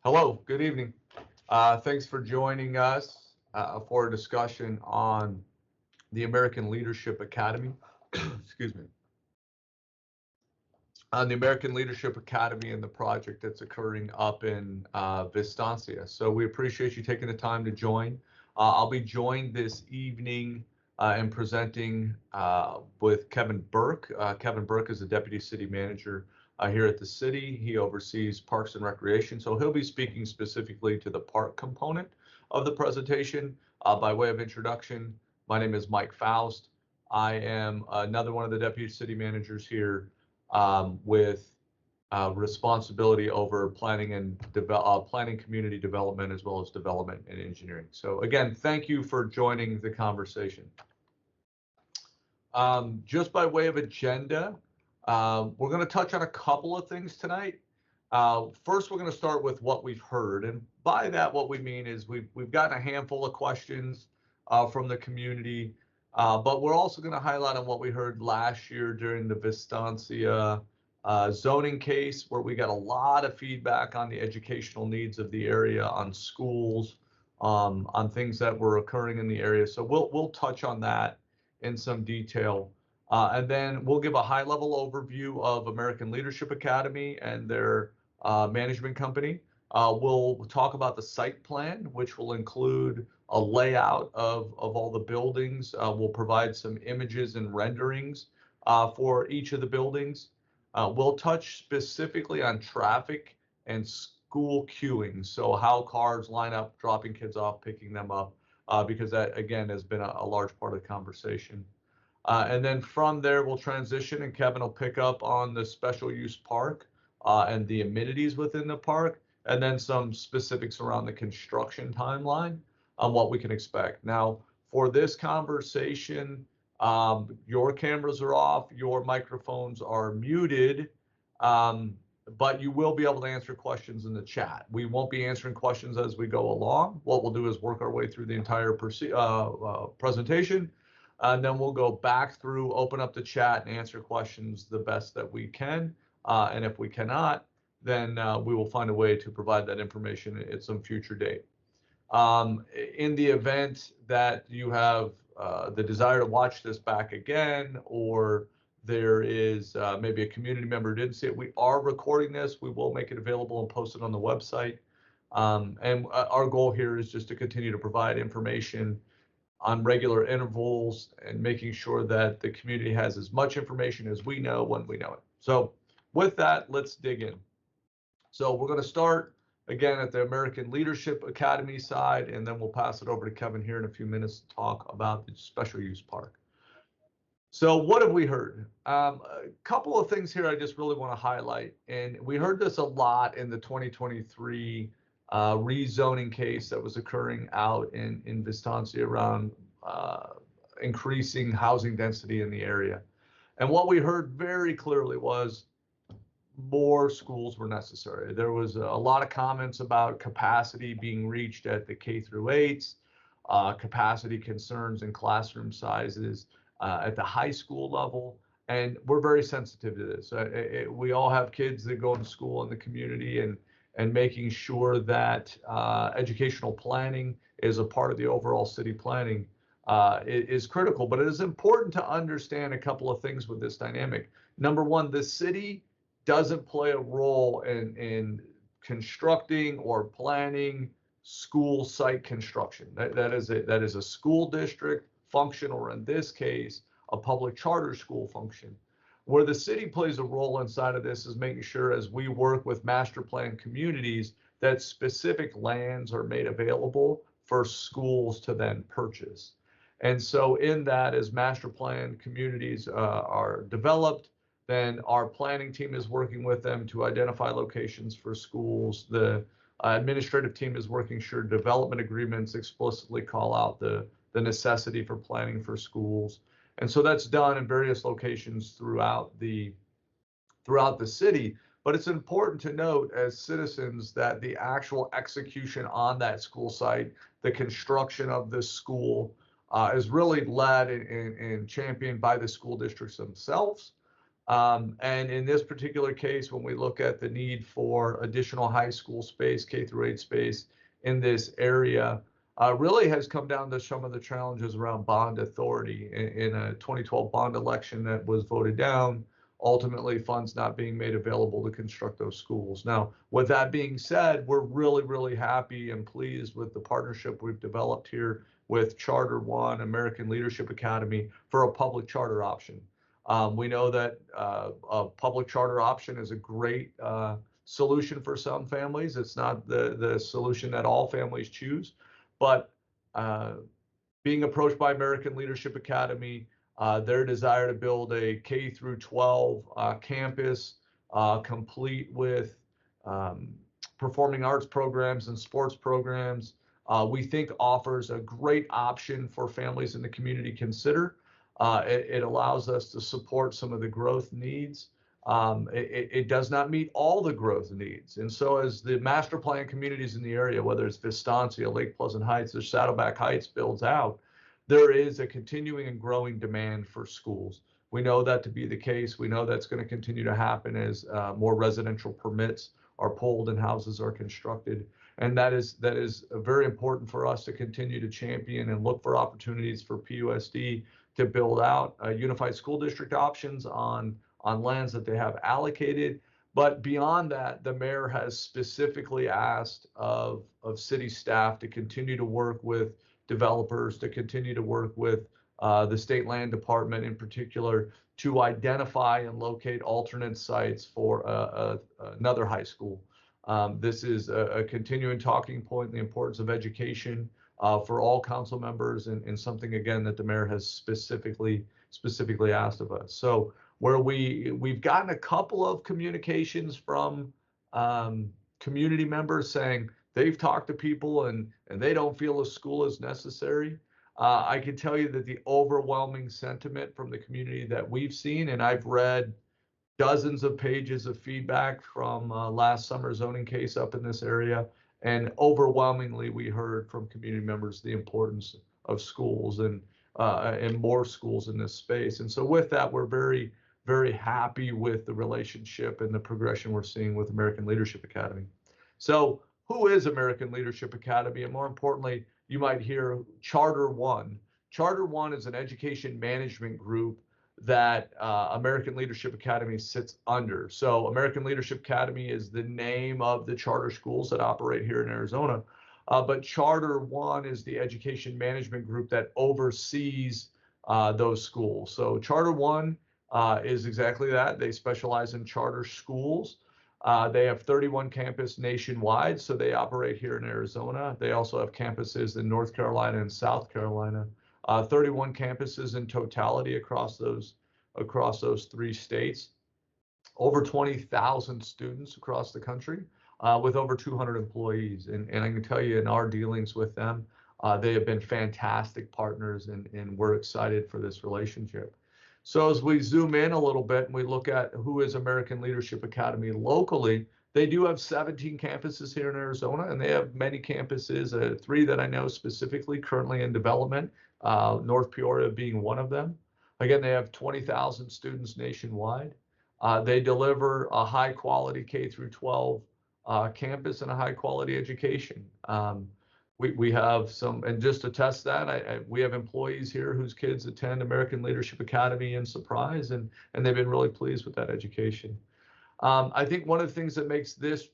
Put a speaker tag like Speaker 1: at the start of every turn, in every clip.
Speaker 1: Hello, good evening. Thanks for joining us for a discussion on the American Leadership Academy. Excuse me. On the American Leadership Academy and the project that's occurring up in Vistancia. So we appreciate you taking the time to join. I'll be joined this evening and presenting with Kevin Burke. Kevin Burke is the Deputy City Manager here at the city. He oversees Parks and Recreation, so he'll be speaking specifically to the park component of the presentation. By way of introduction, my name is Mike Faust. I am another one of the Deputy City Managers here with responsibility over planning and planning community development as well as development and engineering. So again, thank you for joining the conversation. Just by way of agenda, we're going to touch on a couple of things tonight. First, we're going to start with what we've heard, and by that, what we mean is we've gotten a handful of questions from the community, but we're also going to highlight on what we heard last year during the Vistancia zoning case, where we got a lot of feedback on the educational needs of the area, on schools, on things that were occurring in the area. So we'll touch on that in some detail. And then we'll give a high-level overview of American Leadership Academy and their management company. We'll talk about the site plan, which will include a layout of all the buildings. We'll provide some images and renderings for each of the buildings. We'll touch specifically on traffic and school queuing, so how cars line up, dropping kids off, picking them up, because that, again, has been a large part of the conversation. And then from there, we'll transition, and Kevin will pick up on the special use park and the amenities within the park, and then some specifics around the construction timeline on what we can expect. Now, for this conversation, your cameras are off, your microphones are muted, but you will be able to answer questions in the chat. We won't be answering questions as we go along. What we'll do is work our way through the entire presentation, and then we'll go back through, open up the chat, and answer questions the best that we can. And if we cannot, then we will find a way to provide that information at some future date. In the event that you have the desire to watch this back again, or there is maybe a community member who didn't see it, we are recording this. We will make it available and post it on the website. And our goal here is just to continue to provide information on regular intervals and making sure that the community has as much information as we know when we know it. So with that, let's dig in. So we're going to start again at the American Leadership Academy side, and then we'll pass it over to Kevin here in a few minutes to talk about the special use park. So what have we heard? A couple of things here I just really want to highlight, and we heard this a lot in the 2023 rezoning case that was occurring out in Vistancia around increasing housing density in the area. And what we heard very clearly was more schools were necessary. There was a lot of comments about capacity being reached at the K through 8s, capacity concerns in classroom sizes at the high school level. And we're very sensitive to this. We all have kids that go to school in the community, and making sure that educational planning is a part of the overall city planning is critical. But it is important to understand a couple of things with this dynamic. Number one, the city doesn't play a role in constructing or planning school site construction. That is a school district function, or in this case, a public charter school function. Where the city plays a role inside of this is making sure, as we work with master plan communities, that specific lands are made available for schools to then purchase. And so in that, as master plan communities are developed, then our planning team is working with them to identify locations for schools. The administrative team is working sure development agreements explicitly call out the necessity for planning for schools. And so that's done in various locations throughout the city. But it's important to note as citizens that the actual execution on that school site, the construction of this school, is really led and championed by the school districts themselves. And in this particular case, when we look at the need for additional high school space, K through 8 space in this area, really has come down to some of the challenges around bond authority in a 2012 bond election that was voted down, ultimately funds not being made available to construct those schools. Now, with that being said, we're really, really happy and pleased with the partnership we've developed here with Charter One American Leadership Academy for a public charter option. We know that a public charter option is a great solution for some families. It's not the solution that all families choose, but uh, being approached by American Leadership Academy, their desire to build a K through 12 campus complete with um, performing arts programs and sports programs, we think offers a great option for families in the community to consider. It allows us to support some of the growth needs. It does not meet all the growth needs. And so as the master plan communities in the area, whether it's Vistancia, Lake Pleasant Heights, or Saddleback Heights builds out, there is a continuing and growing demand for schools. We know that to be the case. We know that's going to continue to happen as more residential permits are pulled and houses are constructed. And that is very important for us to continue to champion and look for opportunities for PUSD to build out unified school district options on lands that they have allocated. But beyond that, the mayor has specifically asked of city staff to continue to work with developers, to continue to work with the state land department in particular, to identify and locate alternate sites for another high school. This is a continuing talking point in the importance of education for all council members, and something again that the mayor has specifically asked of us. So where we've gotten a couple of communications from community members saying they've talked to people and they don't feel a school is necessary. I can tell you that the overwhelming sentiment from the community that we've seen, and I've read dozens of pages of feedback from last summer's zoning case up in this area, and overwhelmingly we heard from community members the importance of schools and more schools in this space. And so with that, we're very, very happy with the relationship and the progression we're seeing with American Leadership Academy. So who is American Leadership Academy? And more importantly, you might hear Charter One. Charter One is an education management group that American Leadership Academy sits under. So American Leadership Academy is the name of the charter schools that operate here in Arizona. But Charter One is the education management group that oversees those schools. So Charter One is exactly that. They specialize in charter schools. They have 31 campuses nationwide, so they operate here in Arizona. They also have campuses in North Carolina and South Carolina. 31 campuses in totality across those 3 states. Over 20,000 students across the country, with over 200 employees. And I can tell you, in our dealings with them, they have been fantastic partners, and we're excited for this relationship. So as we zoom in a little bit and we look at who is American Leadership Academy locally, they do have 17 campuses here in Arizona, and they have many campuses, 3 that I know specifically currently in development, North Peoria being one of them. Again, they have 20,000 students nationwide. They deliver a high quality K through 12 campus and a high quality education. We have some, and just to test that, we have employees here whose kids attend American Leadership Academy in Surprise, and they've been really pleased with that education. I think one of the things that makes this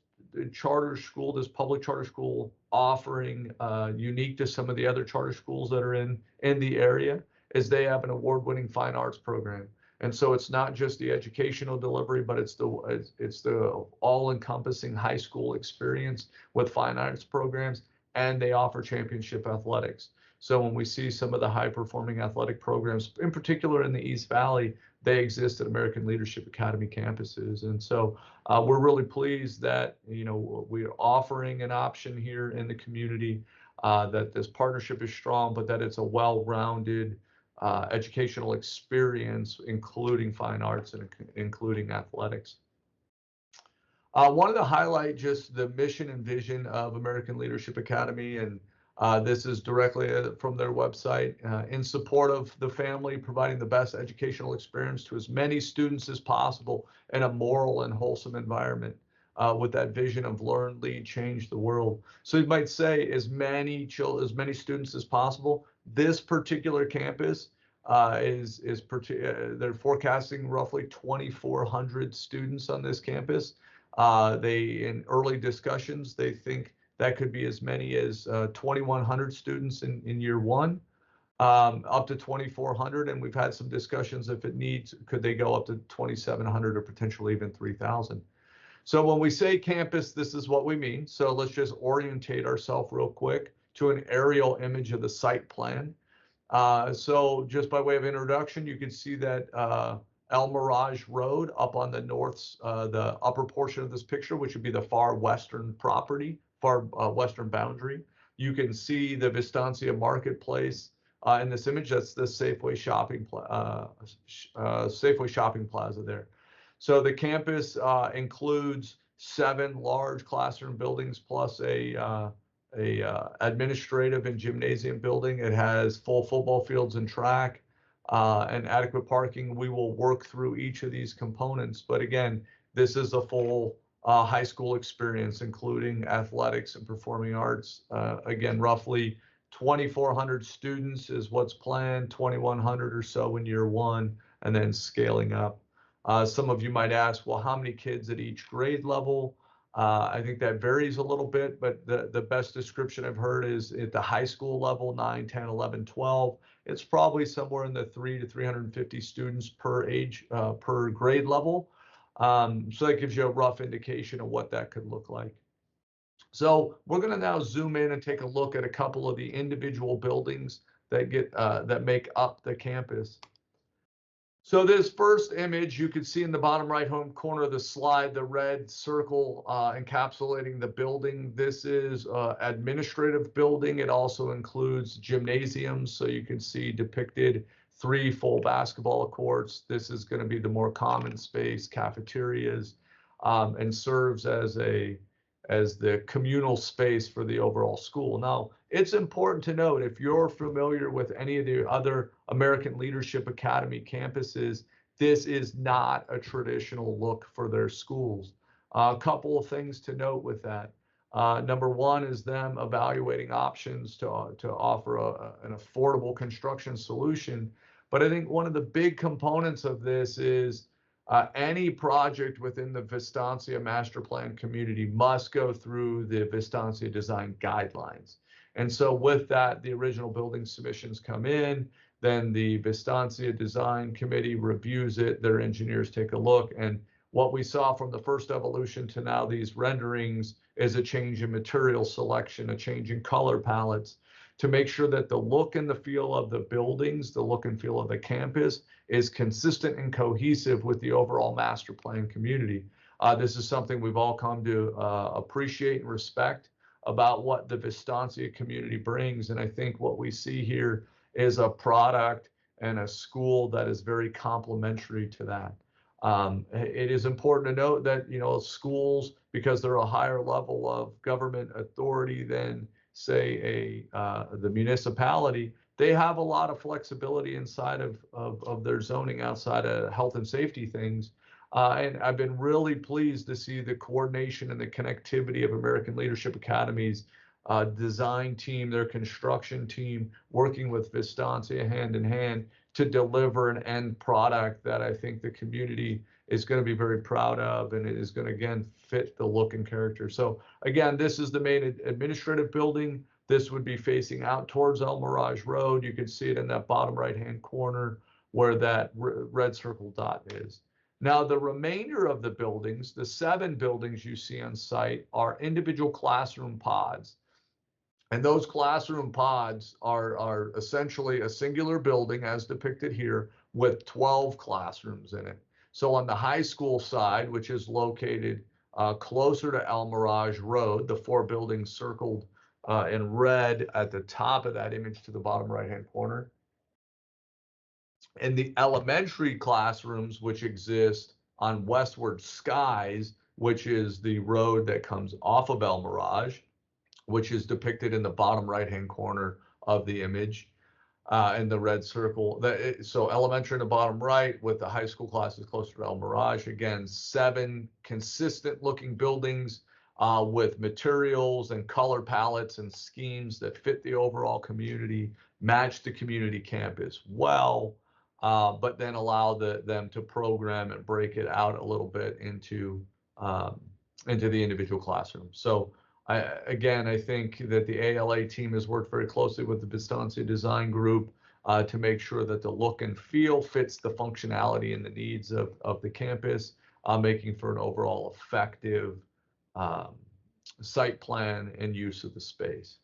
Speaker 1: charter school, this public charter school offering, unique to some of the other charter schools that are in the area, is they have an award-winning fine arts program. And so it's not just the educational delivery, but it's the all-encompassing high school experience with fine arts programs, and they offer championship athletics. So when we see some of the high-performing athletic programs, in particular in the East Valley, they exist at American Leadership Academy campuses. And so we're really pleased that we're offering an option here in the community, that this partnership is strong, but that it's a well-rounded educational experience, including fine arts and including athletics. Wanted to highlight just the mission and vision of American Leadership Academy, and This is directly from their website, in support of the family, providing the best educational experience to as many students as possible in a moral and wholesome environment, with that vision of learn, lead, change the world. So you might say as many students as possible. This particular campus they're forecasting roughly 2,400 students on this campus. In early discussions, they think that could be as many as 2,100 students in year one, up to 2,400. And we've had some discussions, if it needs, could they go up to 2,700 or potentially even 3,000. So when we say campus, this is what we mean. So let's just orientate ourselves real quick to an aerial image of the site plan. So just by way of introduction, you can see that El Mirage Road up on the the upper portion of this picture, which would be the far western western boundary. You can see the Vistancia Marketplace in this image. That's the Safeway shopping plaza there. So the campus includes 7 large classroom buildings plus a administrative and gymnasium building. It has full football fields and track, and adequate parking. We will work through each of these components, but again, this is a full high school experience, including athletics and performing arts. Again, roughly 2,400 students is what's planned, 2,100 or so in year one, and then scaling up. Some of you might ask, well, how many kids at each grade level? I think that varies a little bit, but the best description I've heard is at the high school level, 9, 10, 11, 12. It's probably somewhere in the 300 to 350 students per grade level. So that gives you a rough indication of what that could look like. So we're going to now zoom in and take a look at a couple of the individual buildings that make up the campus. So this first image, you can see in the bottom right-hand corner of the slide, the red circle encapsulating the building. This is administrative building. It also includes gymnasiums. So you can see depicted 3 full basketball courts. This is going to be the more common space, cafeterias, and serves as the communal space for the overall school. Now, it's important to note, if you're familiar with any of the other American Leadership Academy campuses, this is not a traditional look for their schools. A couple of things to note with that. Number one is them evaluating options to offer an affordable construction solution. But I think one of the big components of this is any project within the Vistancia master plan community must go through the Vistancia design guidelines. And so with that, the original building submissions come in, then the Vistancia design committee reviews it, their engineers take a look, and what we saw from the first evolution to now these renderings is a change in material selection, a change in color palettes, to make sure that the look and the feel of the buildings, the look and feel of the campus is consistent and cohesive with the overall master plan community. This is something we've all come to appreciate and respect about what the Vistancia community brings. And I think what we see here is a product and a school that is very complementary to that. It is important to note that, schools, because they're a higher level of government authority than, say, the municipality, they have a lot of flexibility inside of their zoning outside of health and safety things. And I've been really pleased to see the coordination and the connectivity of American Leadership Academy's design team, their construction team, working with Vistancia hand in hand to deliver an end product that I think the community is going to be very proud of, and it is going to, again, fit the look and character. So again, this is the main administrative building. This would be facing out towards El Mirage Road. You can see it in that bottom right-hand corner where that red circle dot is. Now, the remainder of the buildings, the 7 buildings you see on site, are individual classroom pods. And those classroom pods are essentially a singular building, as depicted here, with 12 classrooms in it. So on the high school side, which is located closer to El Mirage Road, the 4 buildings circled in red at the top of that image to the bottom right-hand corner. And the elementary classrooms, which exist on Westward Skies, which is the road that comes off of El Mirage, which is depicted in the bottom right-hand corner of the image in the red circle. So elementary in the bottom right, with the high school classes closer to El Mirage. Again, 7 consistent looking buildings with materials and color palettes and schemes that fit the overall community, match the community campus well, but then allow them to program and break it out a little bit into the individual classroom. So I think that the ALA team has worked very closely with the Vistancia design group to make sure that the look and feel fits the functionality and the needs of the campus, making for an overall effective um, site plan and use of the space.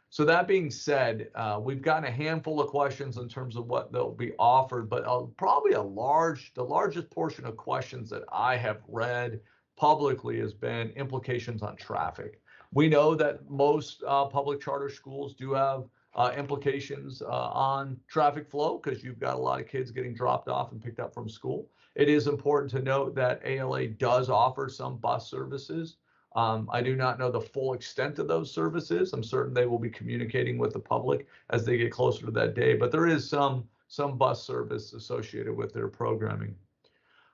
Speaker 1: So that being said, we've gotten a handful of questions in terms of what they'll be offered, but probably the largest portion of questions that I have read publicly has been implications on traffic. We know that most public charter schools do have implications on traffic flow because you've got a lot of kids getting dropped off and picked up from school. It is important to note that ALA does offer some bus services. I do not know the full extent of those services. I'm certain they will be communicating with the public as they get closer to that day, but there is some bus service associated with their programming.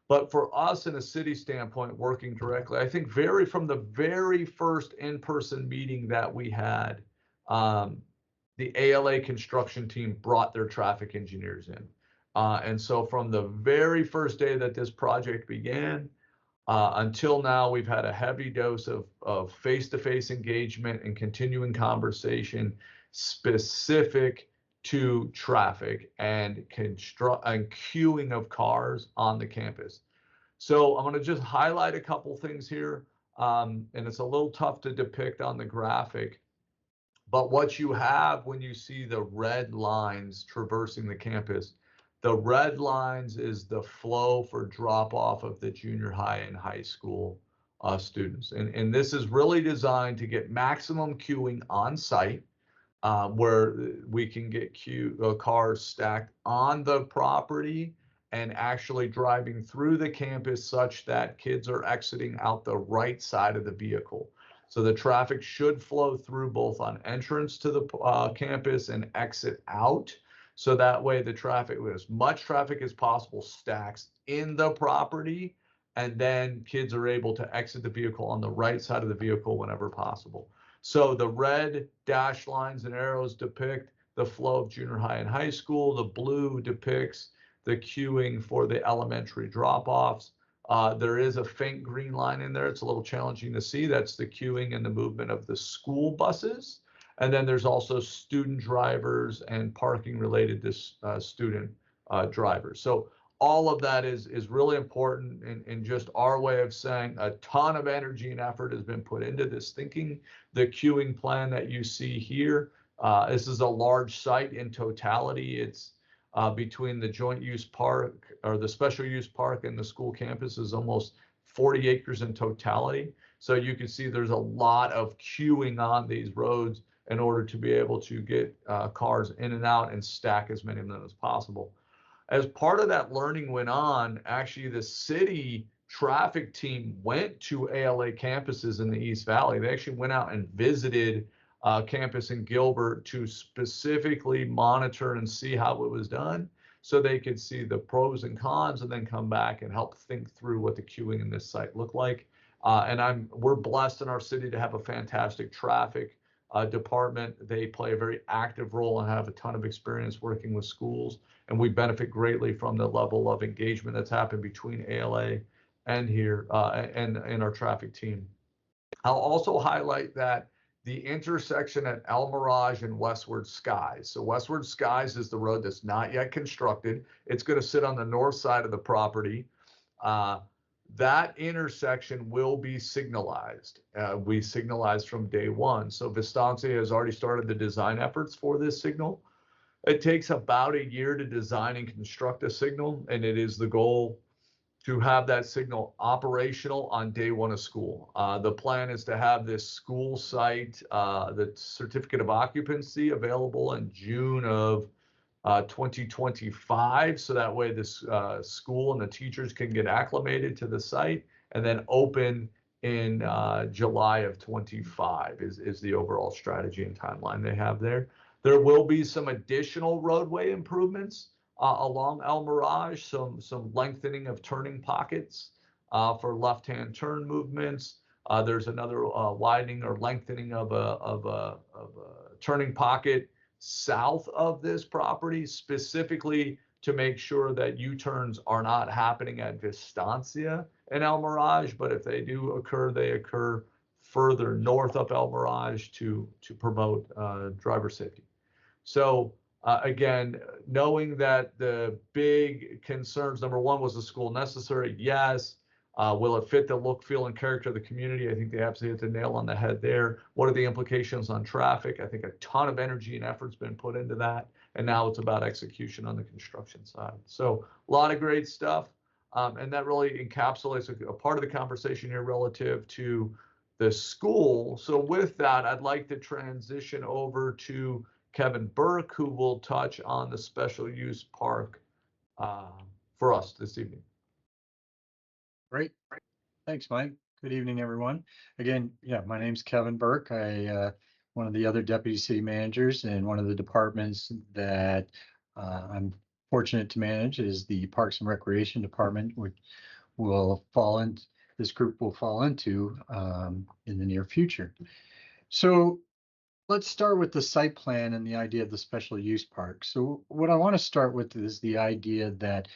Speaker 1: But for us in a city standpoint, working directly, I think from the very first in-person meeting that we had, the ALA construction team brought their traffic engineers in. And so from the very first day that this project began, until now, we've had a heavy dose of face-to-face engagement and continuing conversation specific to traffic and queuing of cars on the campus. So I'm going to just highlight a couple things here, and it's a little tough to depict on the graphic. But what you have when you see the red lines traversing the campus, the red lines is the flow for drop off of the junior high and high school students. And this is really designed to get maximum queuing on site, where we can get cars stacked on the property and actually driving through the campus such that kids are exiting out the right side of the vehicle. So the traffic should flow through both on entrance to the campus and exit out. So that way the traffic, as much traffic as possible, stacks in the property, and then kids are able to exit the vehicle on the right side of the vehicle whenever possible. So the red dashed lines and arrows depict the flow of junior high and high school. The blue depicts the queuing for the elementary drop-offs. There is a faint green line in there. It's a little challenging to see. That's the queuing and the movement of the school buses. And then there's also student drivers and parking related to student drivers. So all of that is really important, and just our way of saying a ton of energy and effort has been put into this thinking. The queuing plan that you see here, this is a large site in totality. It's between the joint use park or the special use park and the school campus is almost 40 acres in totality. So you can see there's a lot of queuing on these roads in order to be able to get cars in and out and stack as many of them as possible. As part of that learning went on, actually the city traffic team went to ALA campuses in the East Valley. They actually went out and visited campus in Gilbert to specifically monitor and see how it was done, so they could see the pros and cons and then come back and help think through what the queuing in this site looked like. And we're blessed in our city to have a fantastic traffic department. They play a very active role and have a ton of experience working with schools, and we benefit greatly from the level of engagement that's happened between ALA and here and our traffic team. I'll also highlight that the intersection at El Mirage and Westward Skies. So Westward Skies is the road that's not yet constructed. It's going to sit on the north side of the property. That intersection will be signalized. We signalized from day one. So Vistancia has already started the design efforts for this signal. It takes about a year to design and construct a signal, and it is the goal to have that signal operational on day one of school. The plan is to have this school site, the certificate of occupancy, available in June of 2025. So that way this school and the teachers can get acclimated to the site and then open in July of 25 is the overall strategy and timeline they have there. There will be some additional roadway improvements along El Mirage, some lengthening of turning pockets for left-hand turn movements. There's another widening or lengthening of a turning pocket south of this property, specifically to make sure that U-turns are not happening at Vistancia and El Mirage, but if they do occur, they occur further north of El Mirage to promote driver safety. So again, knowing that the big concerns, number one, was the school necessary? Yes. Will it fit the look, feel, and character of the community? I think they absolutely hit the nail on the head there. What are the implications on traffic? I think a ton of energy and effort's been put into that, and now it's about execution on the construction side. So a lot of great stuff, and that really encapsulates a part of the conversation here relative to the school. So with that, I'd like to transition over to Kevin Burke, who will touch on the special use park for us this evening.
Speaker 2: Great. Thanks, Mike. Good evening, everyone. Again, my name's Kevin Burke. One of the other deputy city managers, and one of the departments that I'm fortunate to manage is the Parks and Recreation Department, which this group will fall into in the near future. So let's start with the site plan and the idea of the special use park. So what I want to start with is the idea that,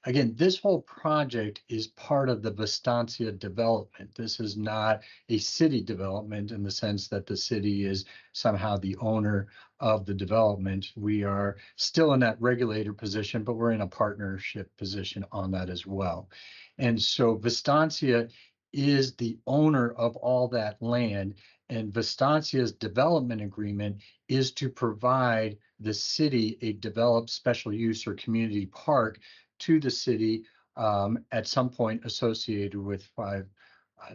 Speaker 2: again, this whole project is part of the Vistancia development. This is not a city development in the sense that the city is somehow the owner of the development. We are still in that regulator position, but we're in a partnership position on that as well. And so Vistancia is the owner of all that land, and Vistancia's development agreement is to provide the city a developed special use or community park to the city at some point associated with 5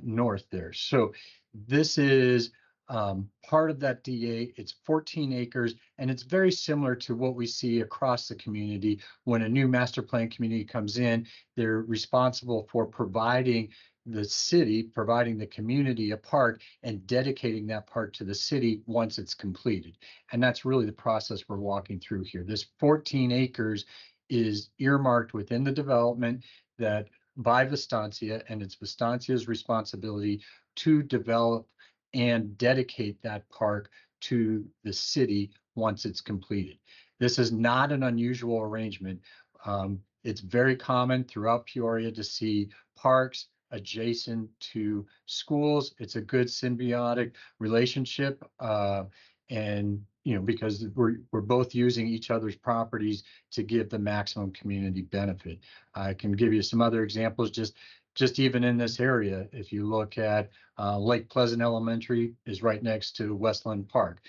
Speaker 2: North there. So this is part of that DA. It's 14 acres, and it's very similar to what we see across the community. When a new master plan community comes in, they're responsible for providing the community a park and dedicating that park to the city once it's completed. And that's really the process we're walking through here. This 14 acres is earmarked within the development that by Vistancia, and it's Vistancia's responsibility to develop and dedicate that park to the city once it's completed. This is not an unusual arrangement. It's very common throughout Peoria to see parks adjacent to schools. It's a good symbiotic relationship, and because we're both using each other's properties to give the maximum community benefit. I can give you some other examples just even in this area. If you look at Lake Pleasant Elementary is right next to Westland Park.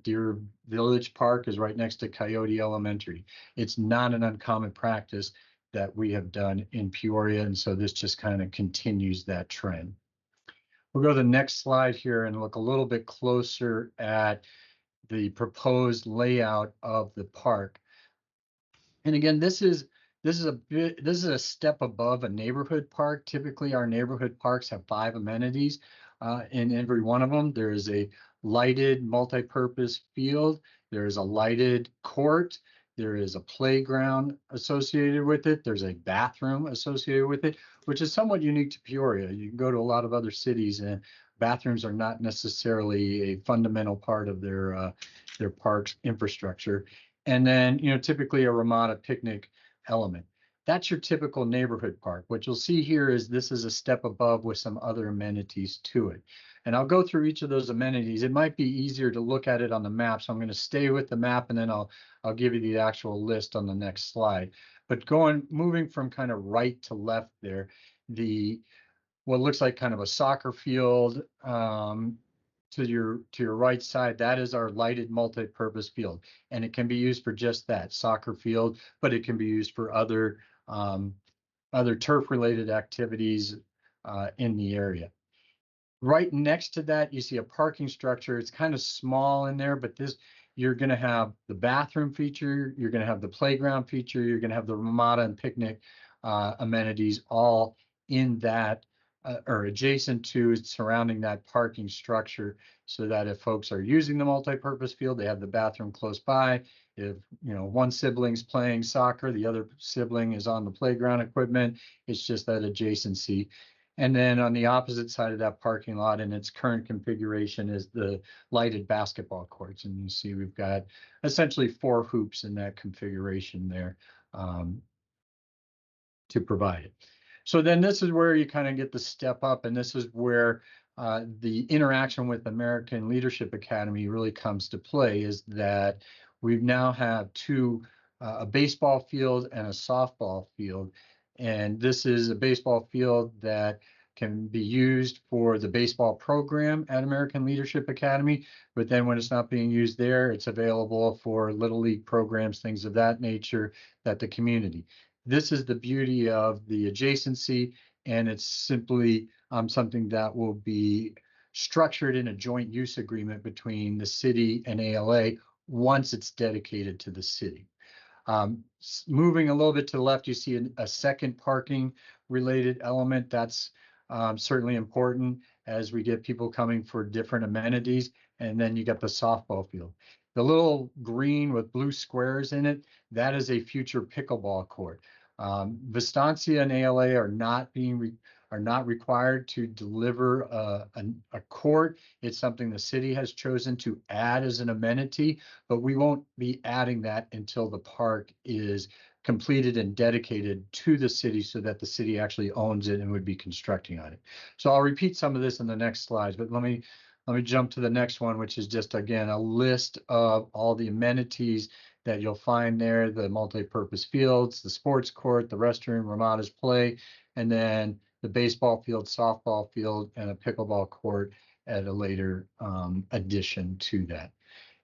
Speaker 2: Deer Village Park is right next to Coyote Elementary. It's not an uncommon practice that we have done in Peoria, and so this just kind of continues that trend. We'll go to the next slide here and look a little bit closer at the proposed layout of the park. And again, this is a step above a neighborhood park. Typically, our neighborhood parks have 5 amenities in every one of them. There is a lighted multi-purpose field. There is a lighted court. There is a playground associated with it. There's a bathroom associated with it, which is somewhat unique to Peoria. You can go to a lot of other cities and bathrooms are not necessarily a fundamental part of their park's infrastructure. And then, typically a Ramada picnic element. That's your typical neighborhood park. What you'll see here is this is a step above with some other amenities to it. And I'll go through each of those amenities. It might be easier to look at it on the map, so I'm going to stay with the map, and then I'll give you the actual list on the next slide. But moving from kind of right to left there, what looks like kind of a soccer field to your right side, that is our lighted multi-purpose field, and it can be used for just that soccer field, but it can be used for other turf-related activities in the area. Right next to that, you see a parking structure. It's kind of small in there, but you're going to have the bathroom feature, you're going to have the playground feature, you're going to have the Ramada and picnic amenities all in that or adjacent to surrounding that parking structure, so that if folks are using the multi-purpose field, they have the bathroom close by. If one sibling's playing soccer, the other sibling is on the playground equipment, it's just that adjacency. And then on the opposite side of that parking lot in its current configuration is the lighted basketball courts. And you see we've got essentially 4 hoops in that configuration there, to provide it. So then this is where you kind of get the step up, and this is where the interaction with American Leadership Academy really comes to play, is that we now have two, a baseball field and a softball field. And this is a baseball field that can be used for the baseball program at American Leadership Academy, but then when it's not being used there, it's available for Little League programs, things of that nature, that the community. This is the beauty of the adjacency, and it's simply something that will be structured in a joint use agreement between the city and ALA once it's dedicated to the city. Moving a little bit to the left, you see a second parking related element. That's certainly important as we get people coming for different amenities. And then you got the softball field. The little green with blue squares in it, that is a future pickleball court. Vistancia and ALA are not required to deliver a court. It's something the city has chosen to add as an amenity, but we won't be adding that until the park is completed and dedicated to the city, so that the city actually owns it and would be constructing on it. So I'll repeat some of this in the next slides, but let me jump to the next one, which is just, again, a list of all the amenities that you'll find there: the multi-purpose fields, the sports court, the restroom, Ramada's Play, and then the baseball field, softball field, and a pickleball court at a later addition to that.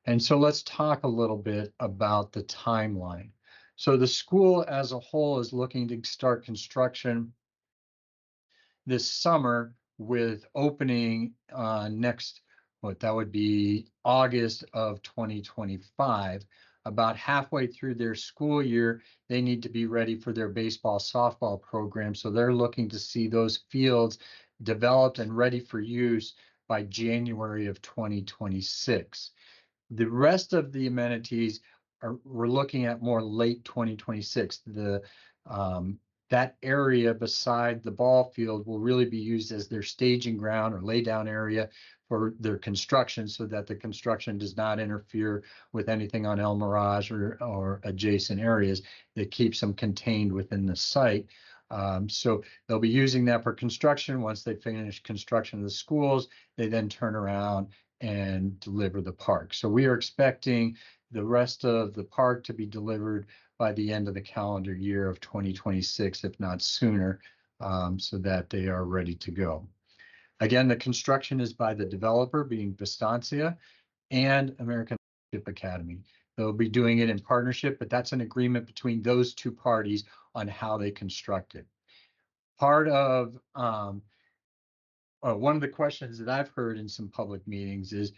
Speaker 2: And so let's talk a little bit about the timeline. So the school as a whole is looking to start construction this summer, with opening next, what that would be August of 2025. About halfway through their school year, they need to be ready for their baseball, softball program. So they're looking to see those fields developed and ready for use by January of 2026. The rest of the amenities we're looking at more late 2026. That area beside the ball field will really be used as their staging ground or lay down area for their construction, so that the construction does not interfere with anything on El Mirage or adjacent areas. That keeps them contained within the site. So they'll be using that for construction. Once they finish construction of the schools, they then turn around and deliver the park. So we are expecting the rest of the park to be delivered by the end of the calendar year of 2026, if not sooner, so that they are ready to go. Again, the construction is by the developer, being Vistancia, and American Leadership Academy. They'll be doing it in partnership, but that's an agreement between those two parties on how they construct it. Part of one of the questions that I've heard in some public meetings is,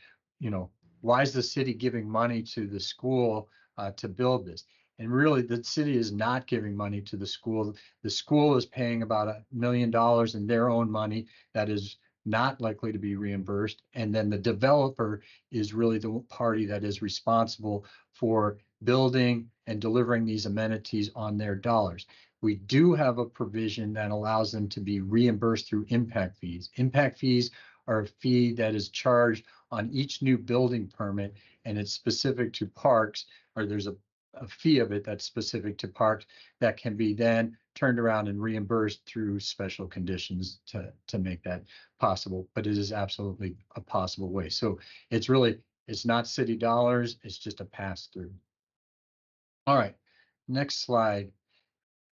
Speaker 2: why is the city giving money to the school to build this? And really, the city is not giving money to the school. The school is paying about $1 million in their own money that is not likely to be reimbursed. And then the developer is really the party that is responsible for building and delivering these amenities on their dollars. We do have a provision that allows them to be reimbursed through impact fees. Impact fees are a fee that is charged on each new building permit, and it's specific to parks, or there's a fee of it that's specific to parks that can be then turned around and reimbursed through special conditions to make that possible. But it is absolutely a possible way. So it's not city dollars, it's just a pass through. All right, next slide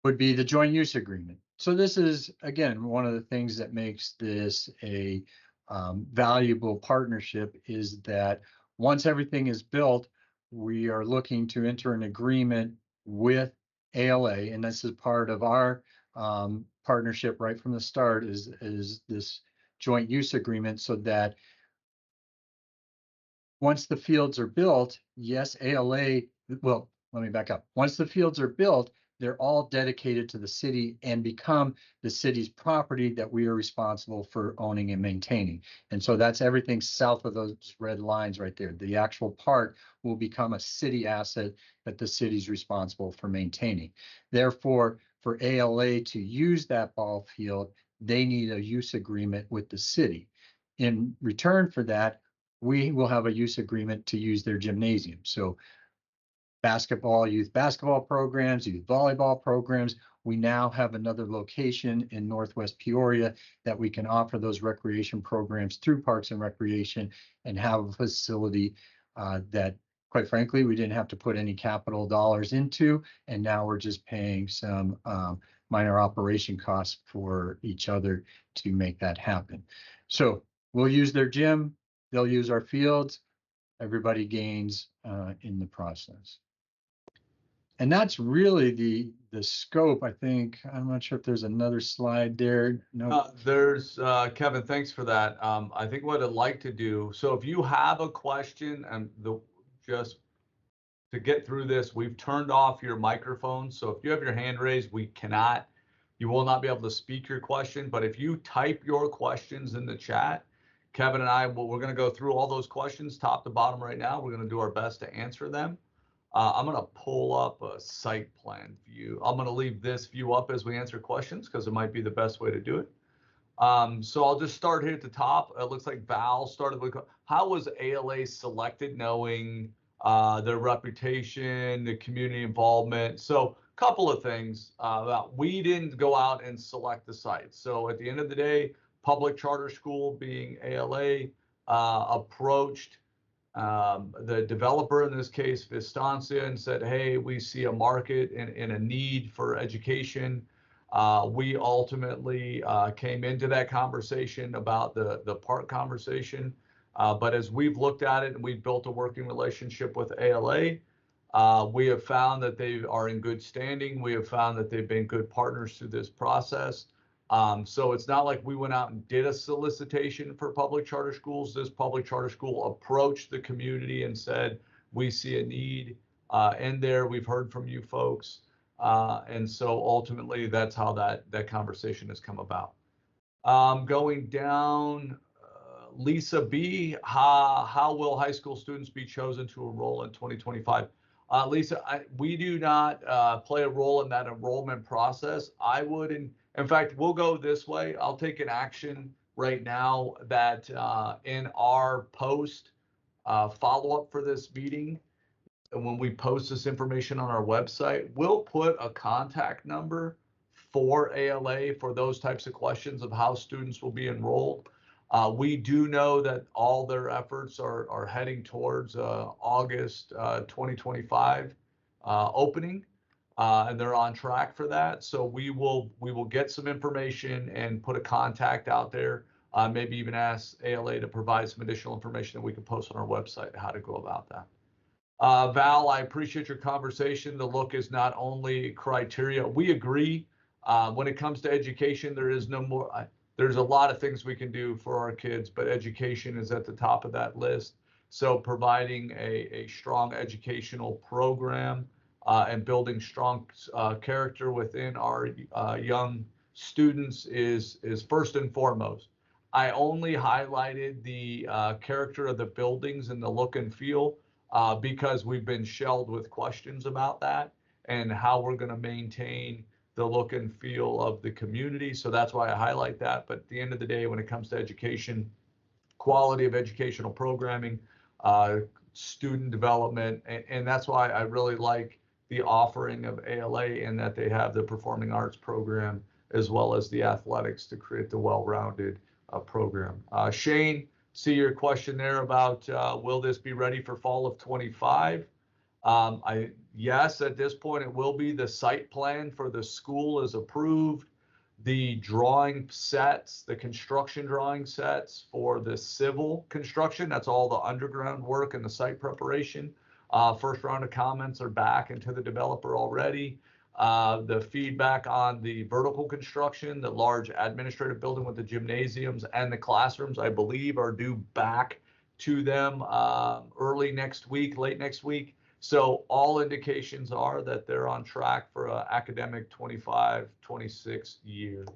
Speaker 2: would be the joint use agreement. So this is, again, one of the things that makes this a valuable partnership, is that once everything is built, we are looking to enter an agreement with ALA, and this is part of our partnership right from the start, is this joint use agreement, so that once the fields are built, yes, ALA, well, let me back up. Once the fields are built, they're all dedicated to the city and become the city's property that we are responsible for owning and maintaining. And so that's everything south of those red lines right there. The actual park will become a city asset that the city's responsible for maintaining. Therefore, for ALA to use that ball field, they need a use agreement with the city. In return for that, we will have a use agreement to use their gymnasium. So youth basketball programs, youth volleyball programs. We now have another location in Northwest Peoria that we can offer those recreation programs through Parks and Recreation and have a facility that, quite frankly, we didn't have to put any capital dollars into, and now we're just paying some minor operation costs for each other to make that happen. So we'll use their gym, they'll use our fields, everybody gains in the process. And that's really the scope, I think. I'm not sure if there's another slide there. No.
Speaker 1: There's Kevin, thanks for that. I think what I'd like to do, so if you have a question, and just to get through this, we've turned off your microphone. So if you have your hand raised, you will not be able to speak your question. But if you type your questions in the chat, Kevin and we're going to go through all those questions top to bottom right now. We're going to do our best to answer them. I'm going to pull up a site plan view. I'm going to leave this view up as we answer questions because it might be the best way to do it. So I'll just start here at the top. It looks like Val started with, how was ALA selected, knowing their reputation, the community involvement? So a couple of things. We didn't go out and select the site. So at the end of the day, public charter school, being ALA, approached the developer, in this case Vistancia, and said, hey, we see a market and a need for education. We ultimately came into that conversation about the park conversation. But as we've looked at it and we've built a working relationship with ALA, we have found that they are in good standing. We have found that they've been good partners through this process. So it's not like we went out and did a solicitation for public charter schools. This public charter school approached the community and said, we see a need in there. We've heard from you folks. And so ultimately, that's how that conversation has come about. Going down, Lisa B, how will high school students be chosen to enroll in 2025? Lisa, we do not play a role in that enrollment process. In fact, we'll go this way. I'll take an action right now that in our post follow-up for this meeting, and when we post this information on our website, we'll put a contact number for ALA for those types of questions of how students will be enrolled. We do know that all their efforts are heading towards August 2025 opening, and they're on track for that. So we will get some information and put a contact out there. Maybe even ask ALA to provide some additional information that we can post on our website how to go about that. Val, I appreciate your conversation. The look is not only criteria. We agree. When it comes to education, there's a lot of things we can do for our kids, but education is at the top of that list. So providing a strong educational program and building strong character within our young students is first and foremost. I only highlighted the character of the buildings and the look and feel because we've been shelled with questions about that and how we're going to maintain the look and feel of the community. So that's why I highlight that. But at the end of the day, when it comes to education, quality of educational programming, student development, and that's why I really like the offering of ALA and that they have the performing arts program as well as the athletics to create the well-rounded program. Shane, see your question there about will this be ready for fall of 25? Yes, at this point it will be. The site plan for the school is approved. The drawing sets, the construction drawing sets for the civil construction, that's all the underground work and the site preparation. First round of comments are back into the developer already. The feedback on the vertical construction, the large administrative building with the gymnasiums and the classrooms, I believe, are due back to them early next week, late next week. So all indications are that they're on track for an academic 25-26 year.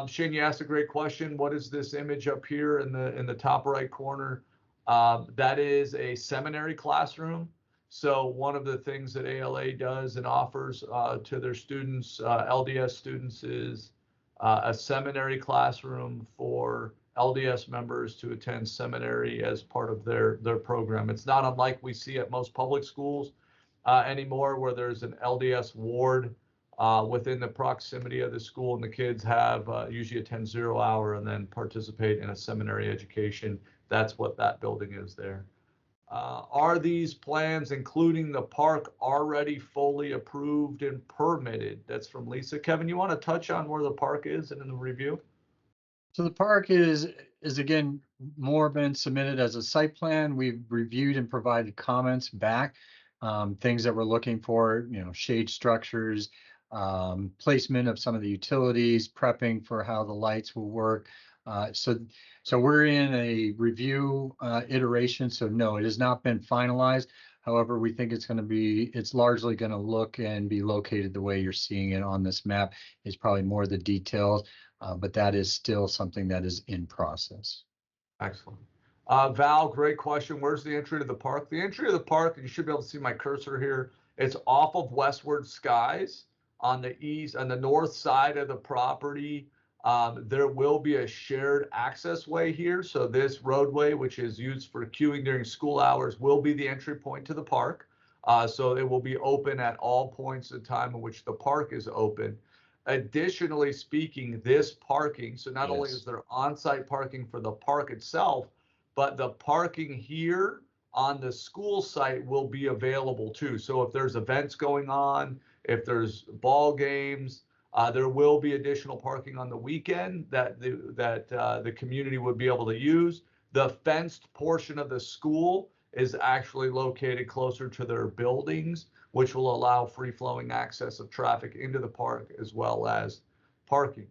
Speaker 1: Shane, you asked a great question. What is this image up here in the top right corner? That is a seminary classroom. So one of the things that ALA does and offers to their students, LDS students, is a seminary classroom for LDS members to attend seminary as part of their program. It's not unlike we see at most public schools anymore, where there's an LDS ward within the proximity of the school, and the kids have usually attend 0 hour and then participate in a seminary education. That's what that building is there. Are these plans, including the park, already fully approved and permitted? That's from Lisa. Kevin, you want to touch on where the park is and in the review?
Speaker 2: So the park is again more been submitted as a site plan. We've reviewed and provided comments back, things that we're looking for, shade structures, placement of some of the utilities, prepping for how the lights will work. So we're in a review iteration. So no, it has not been finalized. However, we think it's largely going to look and be located the way you're seeing it on this map. Is probably more the details, but that is still something that is in process.
Speaker 1: Excellent. Val, great question. Where's the entry to the park? The entry to the park, and you should be able to see my cursor here, it's off of Westward Skies on the north side of the property. There will be a shared access way here. So this roadway, which is used for queuing during school hours, will be the entry point to the park. So it will be open at all points in time in which the park is open. Additionally speaking, this parking, so not only is there on-site parking for the park itself, but the parking here on the school site will be available too. So if there's events going on, if there's ball games, there will be additional parking on the weekend that the community would be able to use. The fenced portion of the school is actually located closer to their buildings, which will allow free-flowing access of traffic into the park as well as parking.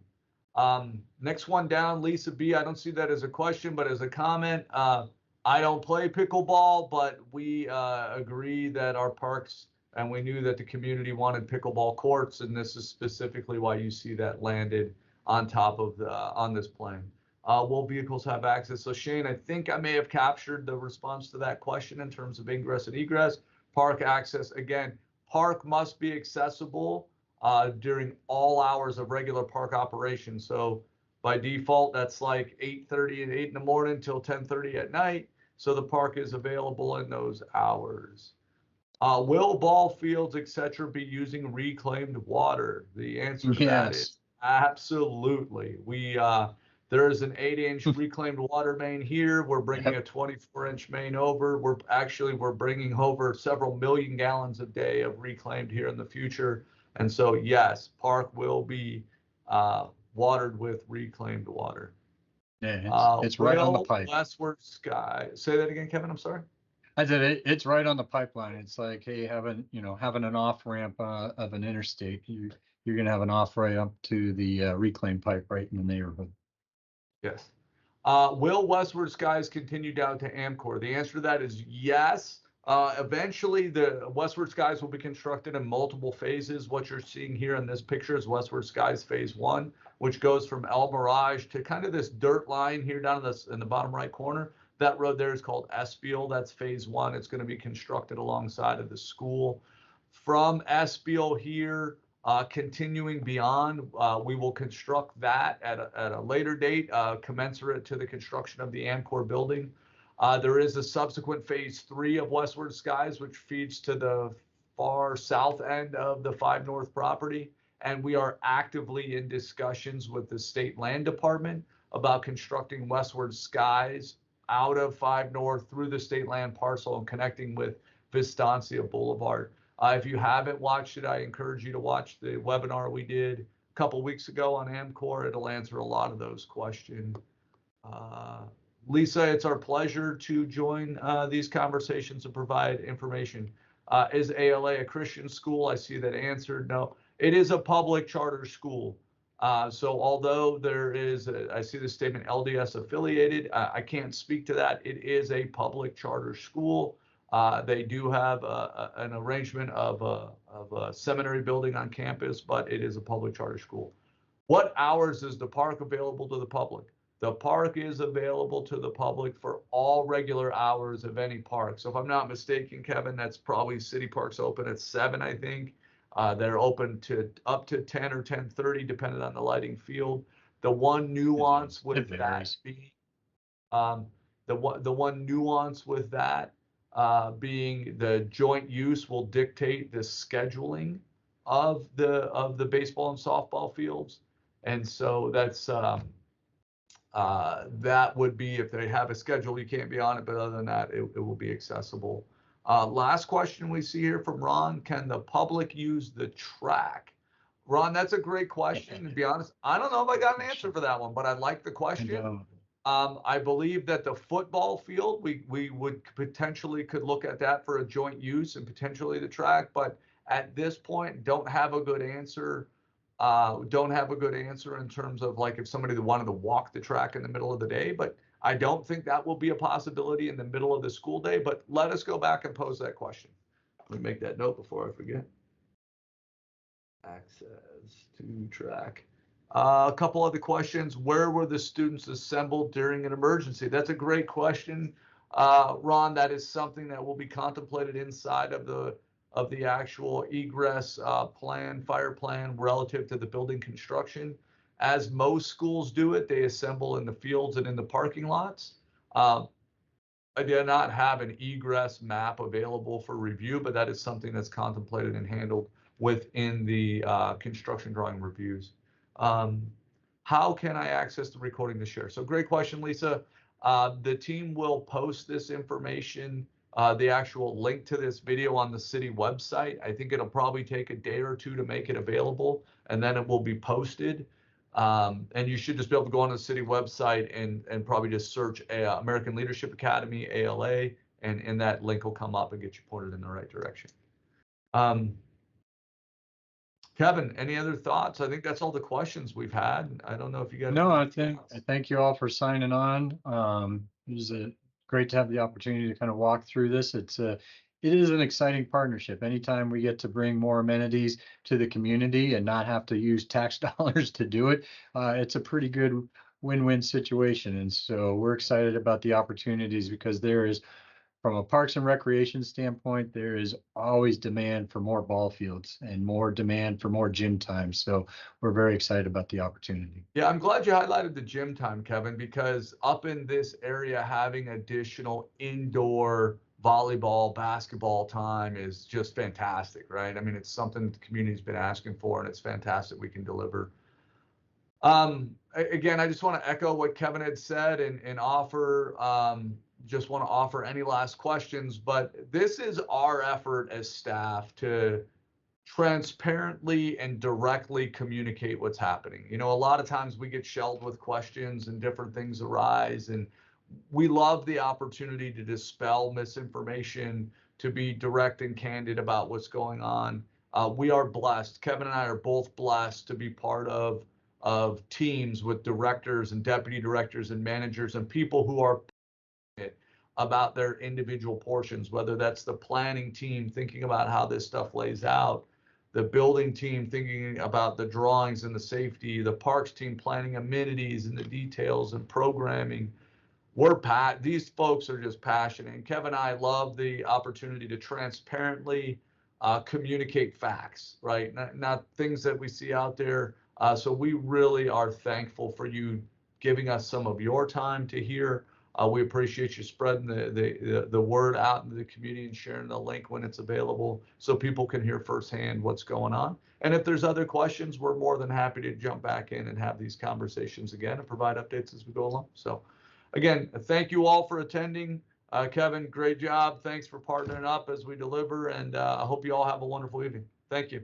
Speaker 1: Next one down, Lisa B. I don't see that as a question, but as a comment. I don't play pickleball, but we agree that our parks, and we knew that the community wanted pickleball courts, and this is specifically why you see that landed on top of on this plan. Will vehicles have access? So Shane, I think I may have captured the response to that question in terms of ingress and egress. Park access, again, park must be accessible during all hours of regular park operation. So by default, that's like 8:30 and 8 in the morning till 10:30 at night. So the park is available in those hours. Will ball fields, etc., be using reclaimed water? The answer to that is absolutely. There is an 8-inch reclaimed water main here. We're bringing a 24-inch main over. We're bringing over several million gallons a day of reclaimed here in the future. And so, yes, park will be watered with reclaimed water.
Speaker 2: Yeah, it's right on the pipe.
Speaker 1: Westward Sky. Say that again, Kevin. I'm sorry.
Speaker 2: I said it's right on the pipeline. It's like, hey, having an off ramp of an interstate, you're gonna have an off ramp to the reclaim pipe right in the neighborhood.
Speaker 1: Yes. Will Westward Skies continue down to Amcor? The answer to that is yes. Eventually, the Westward Skies will be constructed in multiple phases. What you're seeing here in this picture is Westward Skies Phase 1, which goes from El Mirage to kind of this dirt line here down in the bottom right corner. That road there is called Espial. That's Phase 1. It's going to be constructed alongside of the school. From Espial here, continuing beyond, we will construct that at a later date, commensurate to the construction of the Amcor building. There is a subsequent Phase 3 of Westward Skies, which feeds to the far south end of the 5 North property. And we are actively in discussions with the State Land Department about constructing Westward Skies out of 5 North through the state land parcel and connecting with Vistancia Boulevard. If you haven't watched it, I encourage you to watch the webinar we did a couple weeks ago on Amcor. It'll answer a lot of those questions. Lisa, it's our pleasure to join these conversations and provide information. Is ALA a Christian school? I see that answered. No, it is a public charter school. So although there is, I see the statement LDS affiliated, I can't speak to that. It is a public charter school. They do have an arrangement of a seminary building on campus, but it is a public charter school. What hours is the park available to the public? The park is available to the public for all regular hours of any park. So if I'm not mistaken, Kevin, that's probably City Parks open at 7, I think. They're open to up to 10 or 10:30, depending on the lighting field. The one nuance
Speaker 2: It
Speaker 1: with that
Speaker 2: varies.
Speaker 1: being, um, the one nuance with that being the joint use will dictate the scheduling of the baseball and softball fields, and so that would be if they have a schedule, you can't be on it, but other than that, it will be accessible. Last question we see here from Ron: can the public use the track? Ron, that's a great question. To be honest, I don't know if I got an answer for that one, but I like the
Speaker 2: I
Speaker 1: question.
Speaker 2: know.
Speaker 1: I believe that the football field, we would potentially could look at that for a joint use and potentially the track, but at this point, don't have a good answer. Don't have a good answer in terms of like if somebody wanted to walk the track in the middle of the day, but I don't think that will be a possibility in the middle of the school day. But let us go back and pose that question. Let me make that note before I forget. Access to track. A couple other questions. Where were the students assembled during an emergency? That's a great question, Ron. That is something that will be contemplated inside of the actual egress plan, fire plan relative to the building construction. As most schools do it, they assemble in the fields and in the parking lots. I do not have an egress map available for review, but that is something that's contemplated and handled within the construction drawing reviews. Um, how can I access the recording to share? So great question, Lisa. The team will post this information, the actual link to this video on the city website. I think it'll probably take a day or two to make it available, and then it will be posted. And you should just be able to go on the city website and probably just search American Leadership Academy, ALA, and that link will come up and get you pointed in the right direction. Um, Kevin, any other thoughts? I think that's all the questions we've had. I don't know if you got
Speaker 2: No,
Speaker 1: anything
Speaker 2: I
Speaker 1: else.
Speaker 2: thank you all for signing on. It was great to have the opportunity to kind of walk through this. It is an exciting partnership. Anytime we get to bring more amenities to the community and not have to use tax dollars to do it, it's a pretty good win-win situation. And so we're excited about the opportunities because there is, from a parks and recreation standpoint, there is always demand for more ball fields and more demand for more gym time. So we're very excited about the opportunity.
Speaker 1: Yeah, I'm glad you highlighted the gym time, Kevin, because up in this area, having additional indoor volleyball, basketball time is just fantastic, right? I mean, it's something the community's been asking for, and it's fantastic we can deliver. Again, I just want to echo what Kevin had said and offer, just want to offer any last questions, but this is our effort as staff to transparently and directly communicate what's happening. You know, a lot of times we get shelled with questions and different things arise, and we love the opportunity to dispel misinformation, to be direct and candid about what's going on. We are blessed. Kevin and I are both blessed to be part of teams with directors and deputy directors and managers and people who are about their individual portions, whether that's the planning team thinking about how this stuff lays out, the building team thinking about the drawings and the safety, the parks team planning amenities and the details and programming. These folks are just passionate. And Kevin and I love the opportunity to transparently communicate facts, right? Not things that we see out there. So we really are thankful for you giving us some of your time to hear. We appreciate you spreading the word out into the community and sharing the link when it's available so people can hear firsthand what's going on. And if there's other questions, we're more than happy to jump back in and have these conversations again and provide updates as we go along. So again, thank you all for attending. Kevin, great job. Thanks for partnering up as we deliver, and I hope you all have a wonderful evening. Thank you.